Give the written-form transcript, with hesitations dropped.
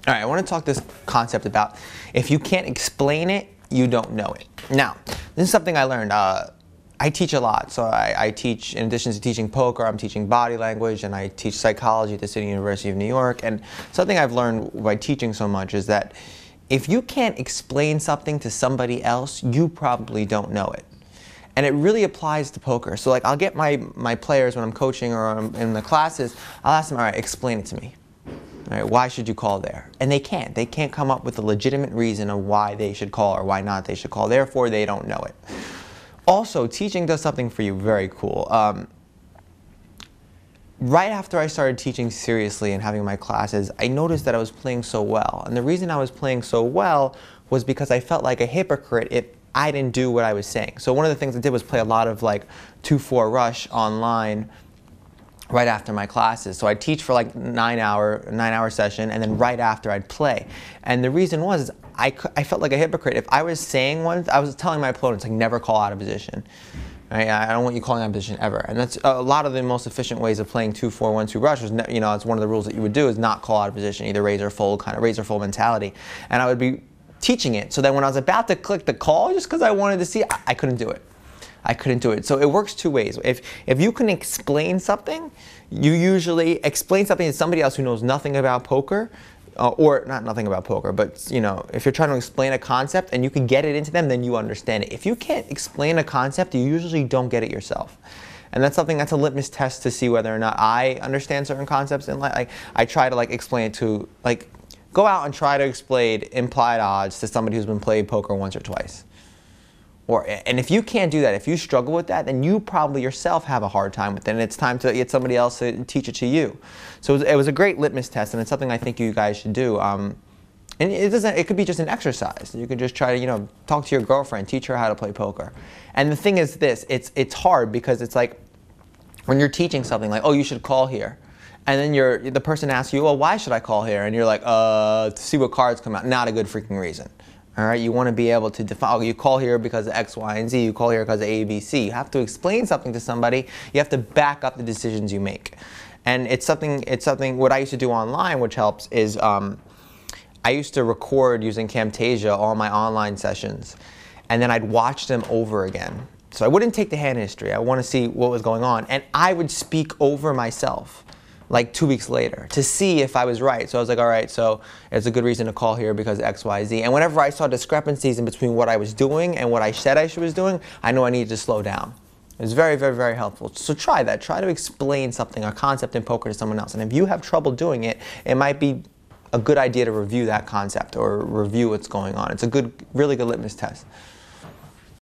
All right, I want to talk this concept about if you can't explain it, you don't know it. Now, this is something I learned. I teach a lot, so I teach, in addition to teaching poker, I'm teaching body language, and I teach psychology at the City University of New York. And something I've learned by teaching so much is that if you can't explain something to somebody else, you probably don't know it. And it really applies to poker. So like, I'll get my players when I'm coaching or I'm in the classes, I'll ask them, all right, explain it to me. All right, why should you call there? And they can't. They can't come up with a legitimate reason of why they should call or why not they should call. Therefore, they don't know it. Also, teaching does something for you very cool. Right after I started teaching seriously and having my classes, I noticed that I was playing so well. And the reason I was playing so well was because I felt like a hypocrite if I didn't do what I was saying. So one of the things I did was play a lot of like 2-4 rush online right after my classes. So I'd teach for like 9-hour session, and then right after I'd play. And the reason was I felt like a hypocrite. If I was saying one, I was telling my opponents like never call out of position. Right? I don't want you calling out of position ever. And that's a lot of the most efficient ways of playing 2-4, 1-2 rush. Was, you know, it's one of the rules that you would do is not call out of position, either raise or fold, kind of raise or fold mentality. And I would be teaching it so that when I was about to click the call, just because I wanted to see, I couldn't do it. I couldn't do it. So it works two ways. If you can explain something, you usually explain something to somebody else who knows nothing about poker, or not nothing about poker, but you know, if you're trying to explain a concept and you can get it into them, then you understand it. If you can't explain a concept, you usually don't get it yourself. And that's something, that's a litmus test to see whether or not I understand certain concepts. And like I try to like explain it to, like, go out and try to explain implied odds to somebody who's been playing poker once or twice. And if you can't do that, if you struggle with that, then you probably yourself have a hard time with it, and it's time to get somebody else to teach it to you. So it was a great litmus test, and it's something I think you guys should do. And it could be just an exercise. You could just try to, you know, talk to your girlfriend, teach her how to play poker. And the thing is this, it's hard because it's like when you're teaching something like, oh, you should call here. And then the person asks you, well, why should I call here? And you're like, to see what cards come out. Not a good freaking reason. All right, you want to be able to define, oh, you call here because of X, Y, and Z, you call here because of A, B, C. You have to explain something to somebody. You have to back up the decisions you make. And it's something, what I used to do online, which helps, is I used to record using Camtasia all my online sessions, and then I'd watch them over again. So I wouldn't take the hand history. I want to see what was going on. And I would speak over myself like 2 weeks later to see if I was right. So I was like, all right, so it's a good reason to call here because X, Y, Z. And whenever I saw discrepancies in between what I was doing and what I said I was doing, I knew I needed to slow down. It was very, very, very helpful. So try that. Try to explain something, a concept in poker to someone else. And if you have trouble doing it, it might be a good idea to review that concept or review what's going on. It's a good, really good litmus test.